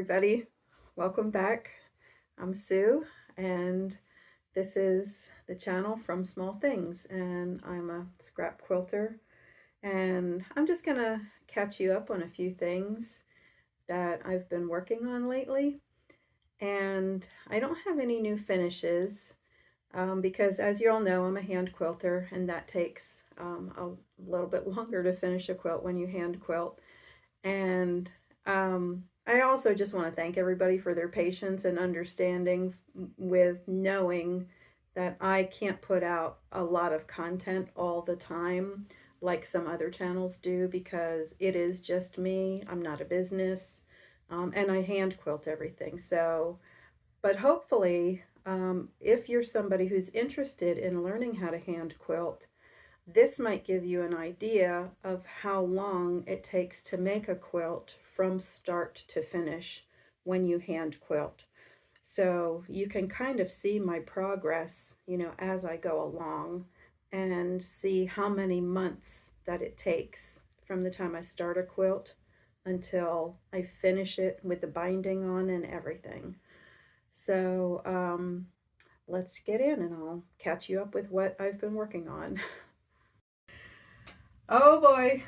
everybody. Welcome back. I'm Sue, and this is the channel From Small Things, and I'm a scrap quilter, and I'm just gonna catch you up on a few things that I've been working on lately. And I don't have any new finishes because, as you all know, I'm a hand quilter, and that takes a little bit longer to finish a quilt when you hand quilt. And I also just want to thank everybody for their patience and understanding with knowing that I can't put out a lot of content all the time like some other channels do, because it is just me. I'm not a business, and I hand quilt everything. So, but hopefully, if you're somebody who's interested in learning how to hand quilt, this might give you an idea of how long it takes to make a quilt from start to finish when you hand quilt. So you can kind of see my progress, as I go along, and see how many months that it takes from the time I start a quilt until I finish it with the binding on and everything. So let's get in and I'll catch you up with what I've been working on. Oh boy,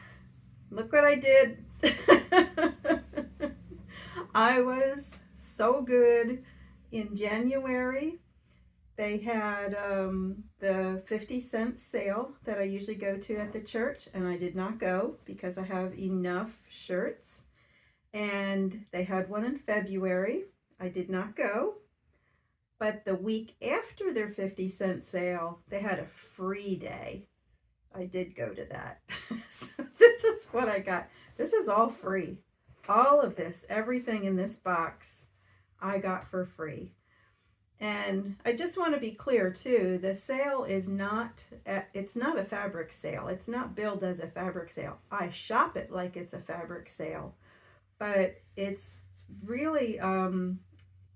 look what I did. I was so good in January. They had the 50-cent sale that I usually go to at the church, and I did not go because I have enough shirts. And they had one in February. I did not go. But the week after their 50-cent sale, they had a free day. I did go to that. So this is what I got. This is all free. All of this, everything in this box, I got for free. And I just want to be clear too, the sale is not, it's not a fabric sale. It's not billed as a fabric sale. I shop it like it's a fabric sale, but it's really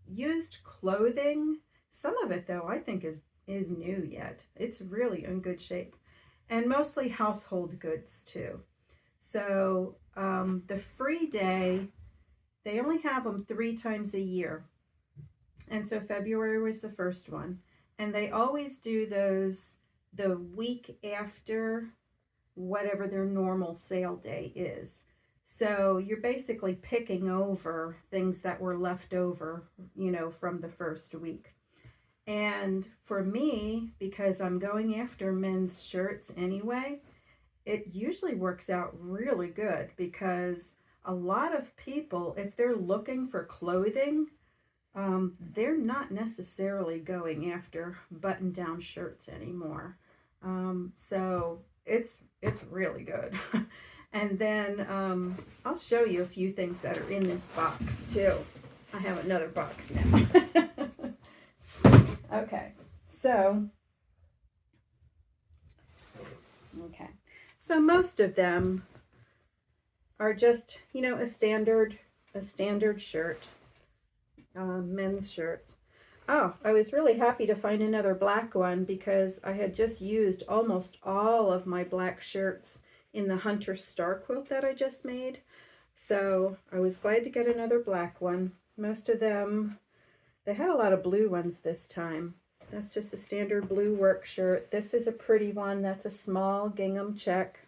used clothing. Some of it though, I think is new yet. It's really in good shape. And mostly household goods too. So the free day, they only have them 3 times a year. And so February was the first one. And they always do those the week after whatever their normal sale day is. So you're basically picking over things that were left over, from the first week. And for me, because I'm going after men's shirts anyway, it usually works out really good, because a lot of people, if they're looking for clothing, they're not necessarily going after button-down shirts anymore. So it's really good. And then I'll show you a few things that are in this box too. I have another box now. Okay, so most of them are just, a standard shirt, men's shirts. Oh, I was really happy to find another black one, because I had just used almost all of my black shirts in the Hunter Star quilt that I just made. So I was glad to get another black one. Most of them, they had a lot of blue ones this time. That's just a standard blue work shirt. This is a pretty one. That's a small gingham check.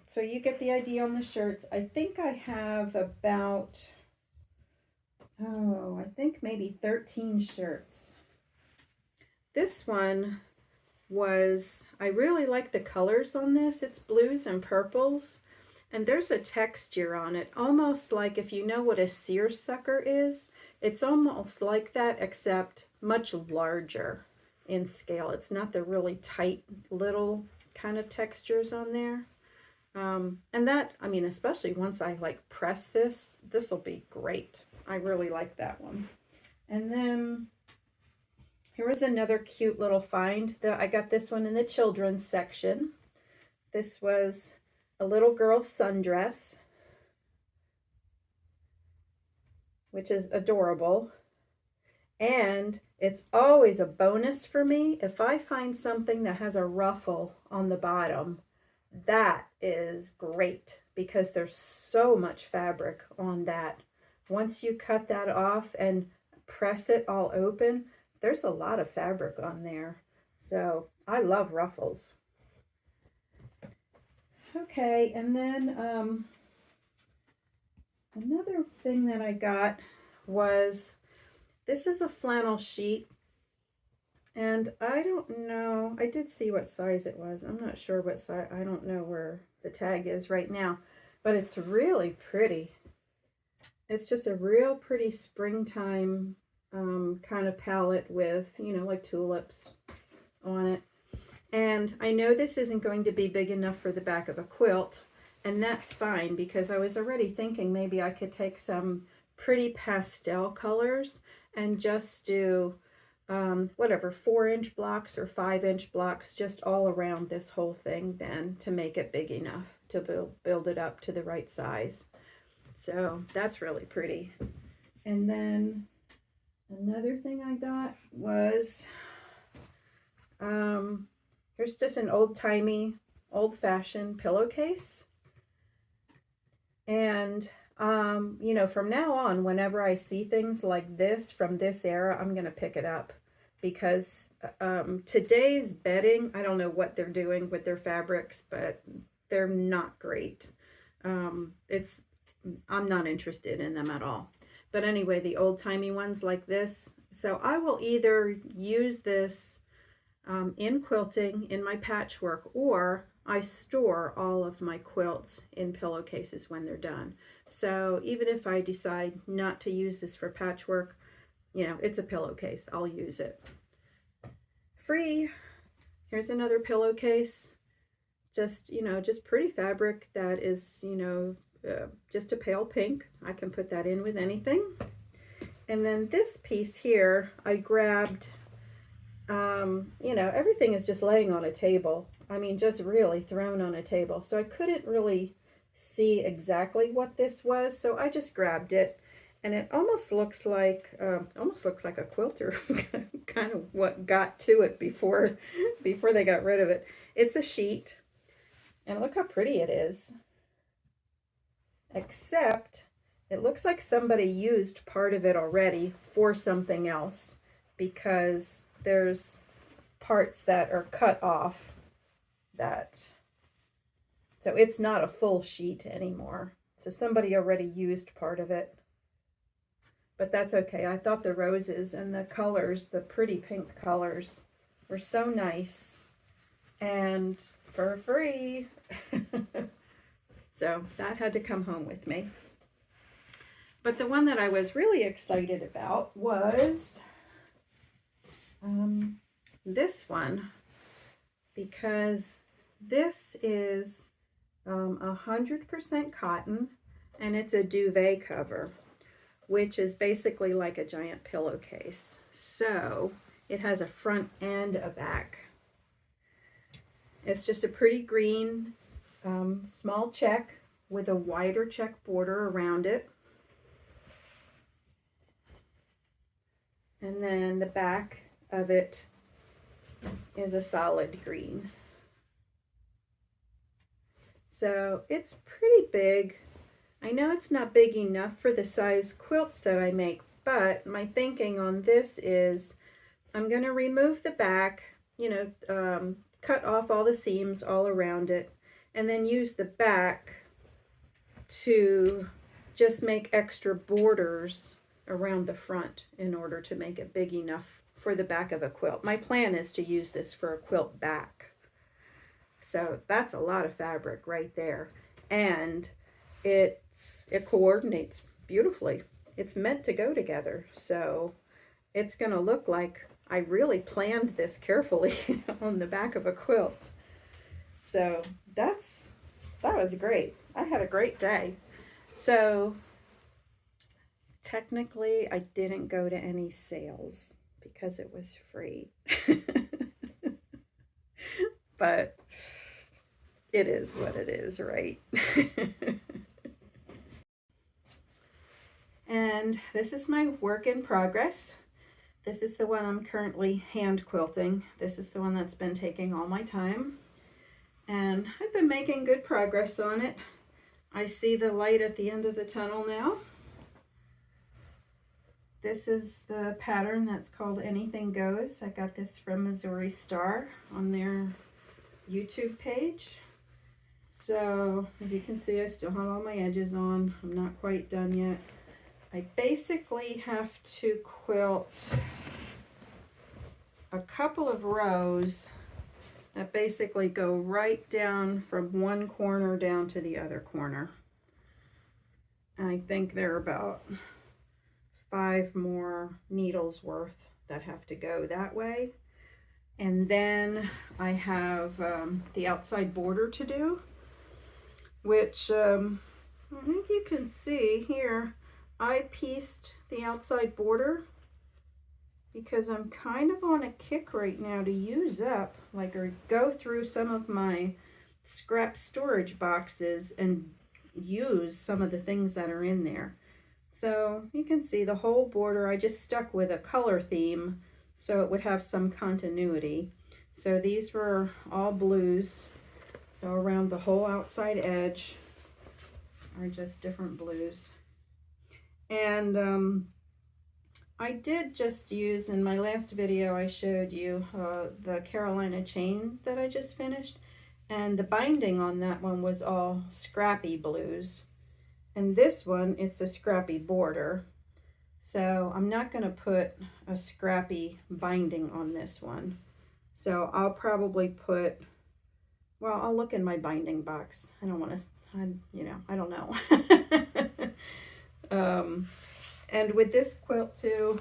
So you get the idea on the shirts. I think I have about, I think maybe 13 shirts. This one was, I really like the colors on this. It's blues and purples. And there's a texture on it, almost like, if you know what a seersucker is, it's almost like that, except much larger in scale. It's not the really tight little kind of textures on there. And that, especially once I press this will be great. I really like that one. And then here was another cute little find. I got this one in the children's section. This was a little girl's sundress, which is adorable. And it's always a bonus for me if I find something that has a ruffle on the bottom. That is great, because there's so much fabric on that once you cut that off and press it all open, there's a lot of fabric on there. So I love ruffles. Okay, and then another thing that I got was, this is a flannel sheet, and I don't know, I did see what size it was. I'm not sure what size, I don't know where the tag is right now, but it's really pretty. It's just a real pretty springtime kind of palette with, you know, like tulips on it. And I know this isn't going to be big enough for the back of a quilt, and that's fine, because I was already thinking maybe I could take some pretty pastel colors and just do whatever, 4-inch blocks or 5-inch blocks just all around this whole thing then, to make it big enough to build it up to the right size. So that's really pretty. And then another thing I got was, here's just an old-timey, old-fashioned pillowcase. And, you know, from now on, whenever I see things like this from this era, I'm going to pick it up. Because today's bedding, I don't know what they're doing with their fabrics, but they're not great. I'm not interested in them at all. But anyway, the old-timey ones like this. So I will either use this in quilting, in my patchwork, or I store all of my quilts in pillowcases when they're done. So even if I decide not to use this for patchwork, you know, it's a pillowcase. I'll use it. Free. Here's another pillowcase. Just, you know, just pretty fabric that is, you know, just a pale pink. I can put that in with anything. And then this piece here, I grabbed, you know, everything is just laying on a table. I mean, just really thrown on a table. So I couldn't really see exactly what this was. So I just grabbed it, and it almost looks like a quilter, kind of what got to it before they got rid of it. It's a sheet, and look how pretty it is. Except it looks like somebody used part of it already for something else, because there's parts that are cut off so it's not a full sheet anymore. So somebody already used part of it. But that's okay. I thought the roses and the colors, the pretty pink colors, were so nice. And for free. So that had to come home with me. But the one that I was really excited about was this one, because this is 100% cotton, and it's a duvet cover, which is basically like a giant pillowcase. So it has a front and a back. It's just a pretty green small check with a wider check border around it. And then the back of it is a solid green. So it's pretty big. I know it's not big enough for the size quilts that I make, but my thinking on this is I'm going to remove the back, you know, cut off all the seams all around it, and then use the back to just make extra borders around the front in order to make it big enough for the back of a quilt. My plan is to use this for a quilt back. So that's a lot of fabric right there. And it coordinates beautifully. It's meant to go together. So it's going to look like I really planned this carefully on the back of a quilt. So that was great. I had a great day. So technically I didn't go to any sales because it was free. But it is what it is, right? And this is my work in progress. This is the one I'm currently hand quilting. This is the one that's been taking all my time. And I've been making good progress on it. I see the light at the end of the tunnel now. This is the pattern that's called Anything Goes. I got this from Missouri Star on their YouTube page. So as you can see, I still have all my edges on. I'm not quite done yet. I basically have to quilt a couple of rows that basically go right down from one corner down to the other corner. And I think there are about 5 more needles worth that have to go that way. And then I have the outside border to do, which I think you can see here. I pieced the outside border because I'm kind of on a kick right now to use up, like, or go through some of my scrap storage boxes and use some of the things that are in there. So you can see the whole border, I just stuck with a color theme so it would have some continuity. So these were all blues. So around the whole outside edge are just different blues. And I did just use, in my last video I showed you the Carolina chain that I just finished. And the binding on that one was all scrappy blues. And this one, it's a scrappy border. So I'm not going to put a scrappy binding on this one. So I'll probably put, well, I'll look in my binding box. I don't want to, you know, I don't know. And with this quilt too,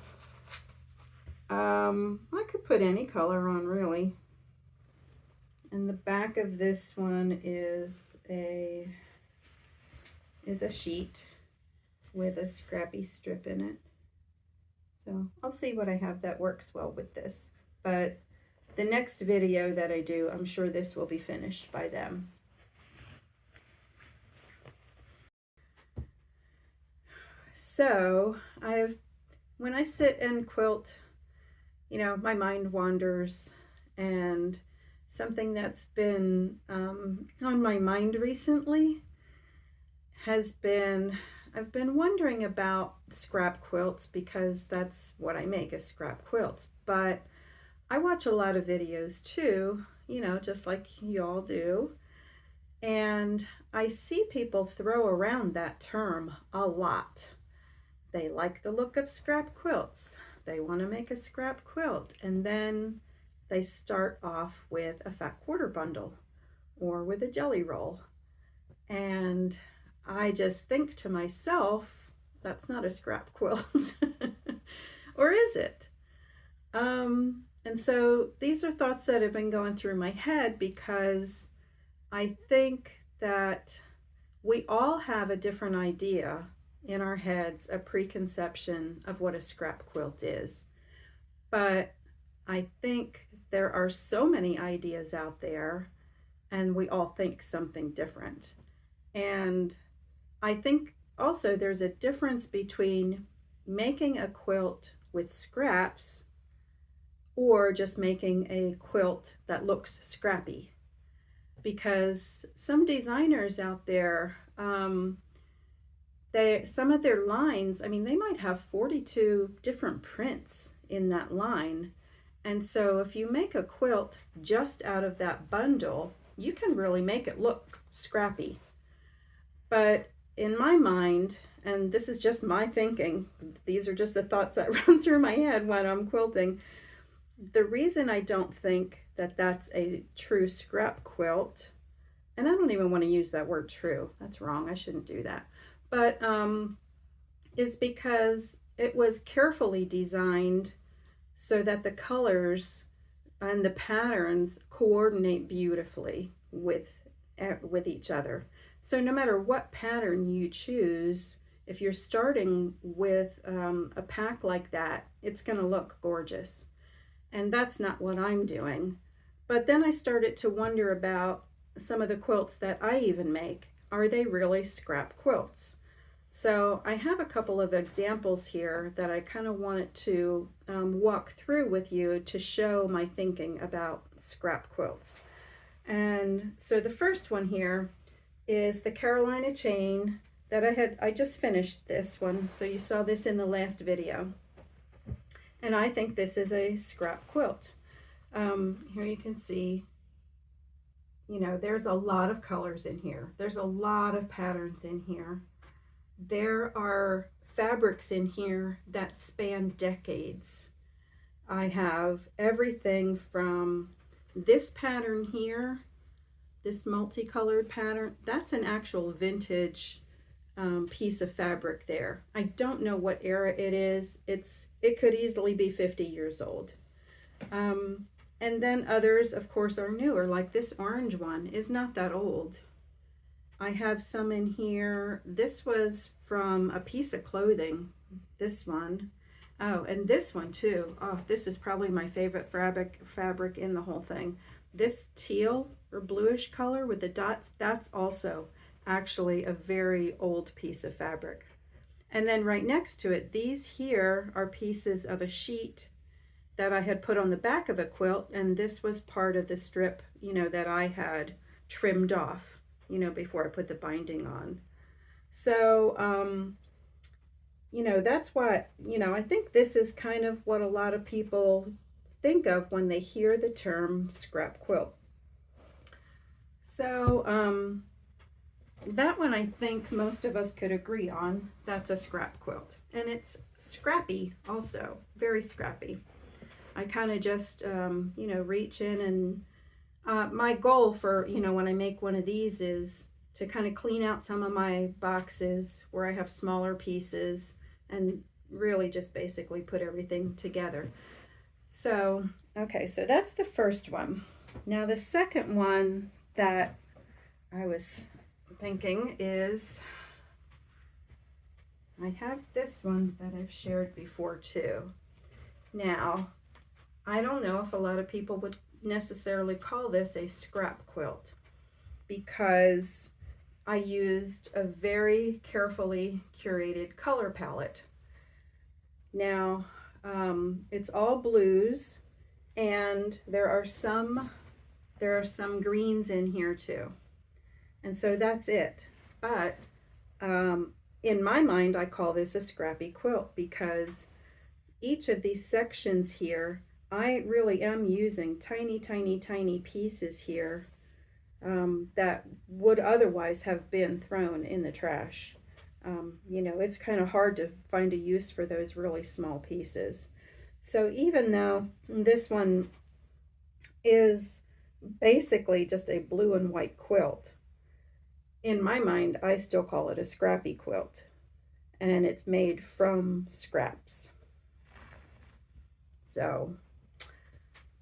I could put any color on really. And the back of this one is a sheet with a scrappy strip in it. So I'll see what I have that works well with this. But the next video that I do, I'm sure this will be finished by then. So when I sit and quilt, you know, my mind wanders, and something that's been on my mind recently has been, I've been wondering about scrap quilts, because that's what I make, is scrap quilts. But I watch a lot of videos too, you know, just like you all do. And I see people throw around that term a lot. They like the look of scrap quilts. They want to make a scrap quilt. And then they start off with a fat quarter bundle or with a jelly roll. And I just think to myself, that's not a scrap quilt. Or is it? And so these are thoughts that have been going through my head, because I think that we all have a different idea in our heads, a preconception of what a scrap quilt is. But I think there are so many ideas out there, and we all think something different. And I think also there's a difference between making a quilt with scraps or just making a quilt that looks scrappy. Because some designers out there, some of their lines, I mean, they might have 42 different prints in that line. And so if you make a quilt just out of that bundle, you can really make it look scrappy. But in my mind, and this is just my thinking, these are just the thoughts that run through my head when I'm quilting, the reason I don't think that that's a true scrap quilt, and I don't even want to use that word true, that's wrong, I shouldn't do that, but is because it was carefully designed so that the colors and the patterns coordinate beautifully with each other. So no matter what pattern you choose, if you're starting with a pack like that, it's going to look gorgeous. And that's not what I'm doing. But then I started to wonder about some of the quilts that I even make. Are they really scrap quilts? So I have a couple of examples here that I kind of wanted to walk through with you to show my thinking about scrap quilts. And so the first one here is the Carolina chain that I just finished this one. So you saw this in the last video. And I think this is a scrap quilt. Here you can see, you know, there's a lot of colors in here. There's a lot of patterns in here. There are fabrics in here that span decades. I have everything from this pattern here, this multicolored pattern. That's an actual vintage piece of fabric there. I don't know what era it is. It could easily be 50 years old. And then others, of course, are newer, like this orange one is not that old. I have some in here. This was from a piece of clothing, this one. Oh, and this one too. Oh, this is probably my favorite fabric in the whole thing. This teal or bluish color with the dots, that's also actually a very old piece of fabric. And then right next to it, these here are pieces of a sheet that I had put on the back of a quilt, and this was part of the strip, you know, that I had trimmed off, you know, before I put the binding on. So, you know, that's what, you know, I think this is kind of what a lot of people think of when they hear the term scrap quilt. So, that one I think most of us could agree on. That's a scrap quilt. And it's scrappy also, very scrappy. I kind of just, you know, reach in and my goal for, you know, when I make one of these is to kind of clean out some of my boxes where I have smaller pieces and really just basically put everything together. So, okay, so that's the first one. Now the second one that I was thinking is, I have this one that I've shared before too. Now, I don't know if a lot of people would necessarily call this a scrap quilt because I used a very carefully curated color palette. Now, it's all blues, and there are some greens in here too. And so that's it. But in my mind, I call this a scrappy quilt because each of these sections here, I really am using tiny, tiny, tiny pieces here that would otherwise have been thrown in the trash. You know, it's kind of hard to find a use for those really small pieces. So even though this one is basically just a blue and white quilt, in my mind, I still call it a scrappy quilt. And it's made from scraps. So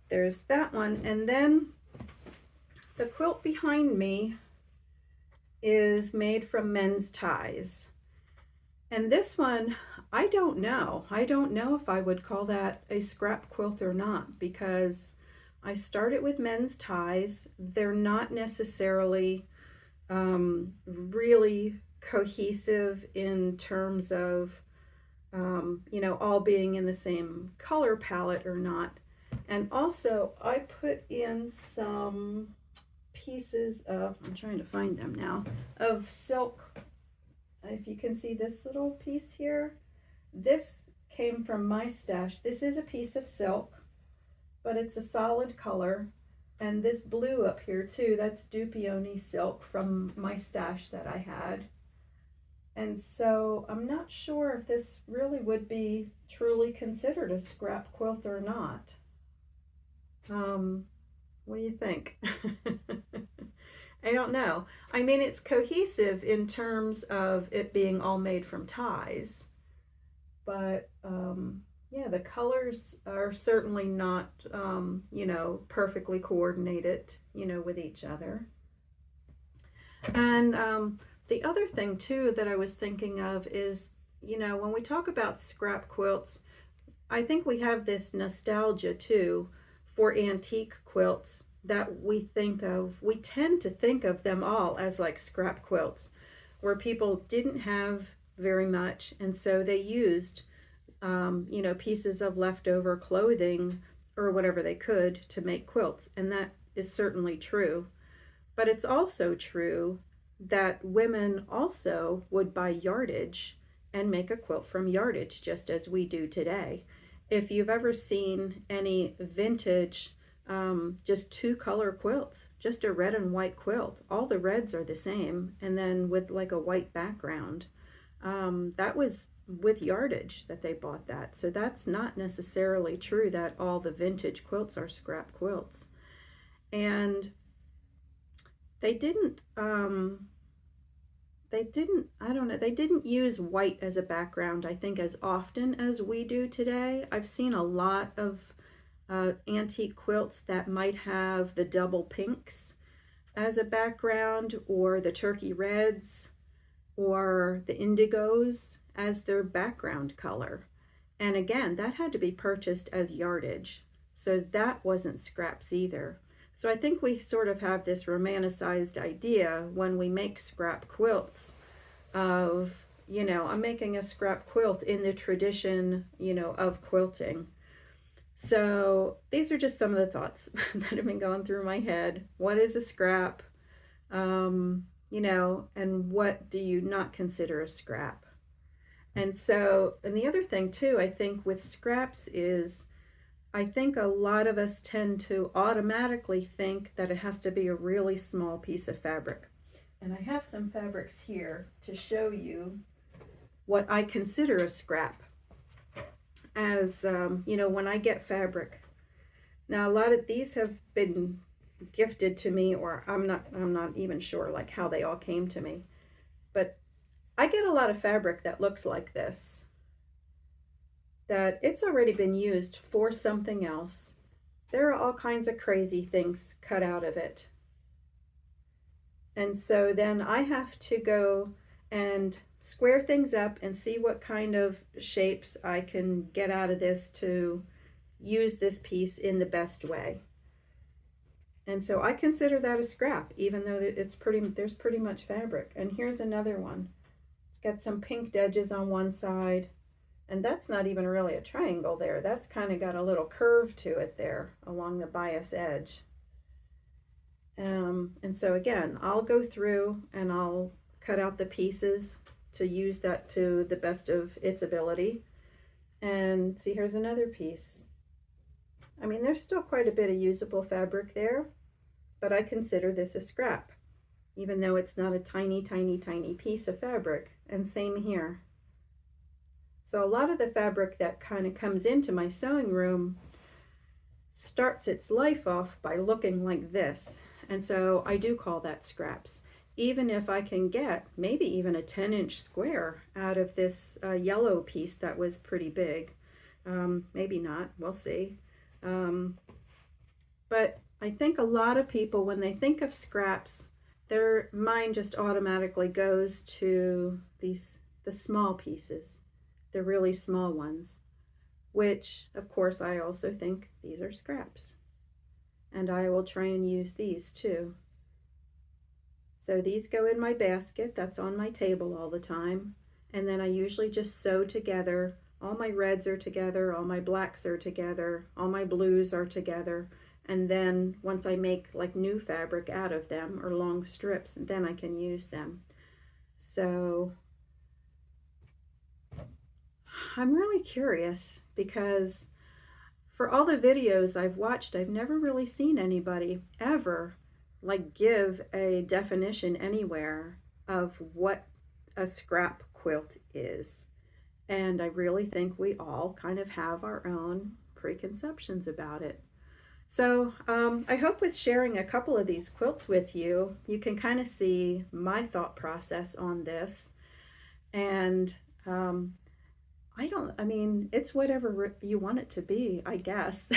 there's that one. And then the quilt behind me is made from men's ties. And this one, I don't know. I don't know if I would call that a scrap quilt or not, because I started with men's ties. They're not necessarily really cohesive in terms of, you know, all being in the same color palette or not. And also I put in some pieces of, I'm trying to find them now, of silk. If you can see this little piece here, this came from my stash. This is a piece of silk, but it's a solid color. And this blue up here too, that's Dupioni silk from my stash that I had. And so I'm not sure if this really would be truly considered a scrap quilt or not. What do you think? I don't know. I mean, it's cohesive in terms of it being all made from ties, but yeah, the colors are certainly not, you know, perfectly coordinated, you know, with each other. And the other thing too that I was thinking of is, you know, when we talk about scrap quilts, I think we have this nostalgia too for antique quilts that we think of. We tend to think of them all as like scrap quilts, where people didn't have very much, and so they used you know, pieces of leftover clothing or whatever they could to make quilts. And that is certainly true. But it's also true that women also would buy yardage and make a quilt from yardage, just as we do today. if you've ever seen any vintage just two color quilts, just a red and white quilt. All the reds are the same, and then with like a white background. That was with yardage that they bought that. So that's not necessarily true that all the vintage quilts are scrap quilts. And they didn't, I don't know, they didn't use white as a background, I think, as often as we do today. I've seen a lot of antique quilts that might have the double pinks as a background, or the turkey reds, or the indigos as their background color. And again, that had to be purchased as yardage. So that wasn't scraps either. So I think we sort of have this romanticized idea when we make scrap quilts of, you know, I'm making a scrap quilt in the tradition, you know, of quilting. So these are just some of the thoughts that have been going through my head. What is a scrap? You know, and what do you not consider a scrap? And so, and the other thing too, I think with scraps is, I think a lot of us tend to automatically think that it has to be a really small piece of fabric. And I have some fabrics here to show you what I consider a scrap. As you know, when I get fabric. Now a lot of these have been gifted to me, or I'm not even sure like how they all came to me. But I get a lot of fabric that looks like this, that it's already been used for something else. There are all kinds of crazy things cut out of it. And so then I have to go and square things up and see what kind of shapes I can get out of this to use this piece in the best way. And so I consider that a scrap, even though there's pretty much fabric. And here's another one. It's got some pinked edges on one side, and that's not even really a triangle there. That's kind of got a little curve to it there along the bias edge. And so again, I'll go through and I'll cut out the pieces to use that to the best of its ability. And see, here's another piece. I mean, there's still quite a bit of usable fabric there, but I consider this a scrap, even though it's not a tiny, tiny, tiny piece of fabric. And same here. So a lot of the fabric that kind of comes into my sewing room starts its life off by looking like this. And so I do call that scraps. Even if I can get maybe even a 10-inch square out of this yellow piece that was pretty big. Maybe not, we'll see. But I think a lot of people, when they think of scraps, their mind just automatically goes to the small pieces, the really small ones, which of course I also think these are scraps. And I will try and use these too. So these go in my basket that's on my table all the time. And then I usually just sew together. All my reds are together, all my blacks are together, all my blues are together. And then once I make like new fabric out of them, or long strips, then I can use them. So I'm really curious, because for all the videos I've watched, I've never really seen anybody ever like give a definition anywhere of what a scrap quilt is. And I really think we all kind of have our own preconceptions about it. So I hope with sharing a couple of these quilts with you, you can kind of see my thought process on this. And I mean, it's whatever you want it to be, I guess.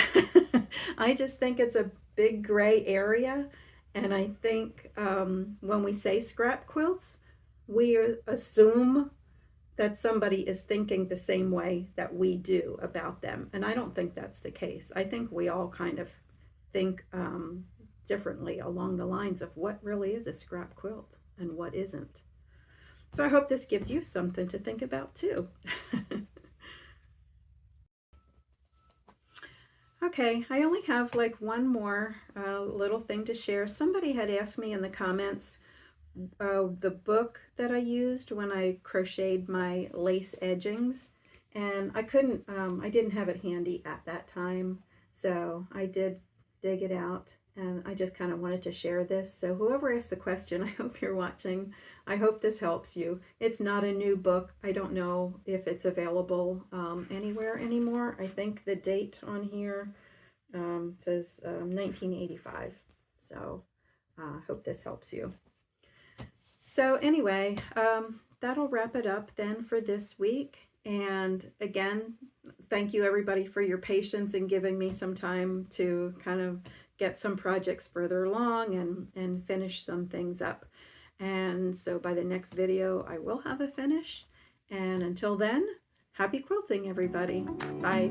I just think it's a big gray area. And I think when we say scrap quilts, we assume that somebody is thinking the same way that we do about them. And I don't think that's the case. I think we all kind of think differently along the lines of what really is a scrap quilt and what isn't. So I hope this gives you something to think about too. Okay, I only have like one more little thing to share. Somebody had asked me in the comments the book that I used when I crocheted my lace edgings, and I couldn't, I didn't have it handy at that time, so I did dig it out, and I just kind of wanted to share this. So whoever asked the question, I hope you're watching. I hope this helps you. It's not a new book. I don't know if it's available anywhere anymore. I think the date on here says 1985. So I hope this helps you. So anyway, that'll wrap it up then for this week. And again, thank you everybody for your patience in giving me some time to kind of get some projects further along and finish some things up. And so by the next video, I will have a finish. And until then, happy quilting, everybody. Bye.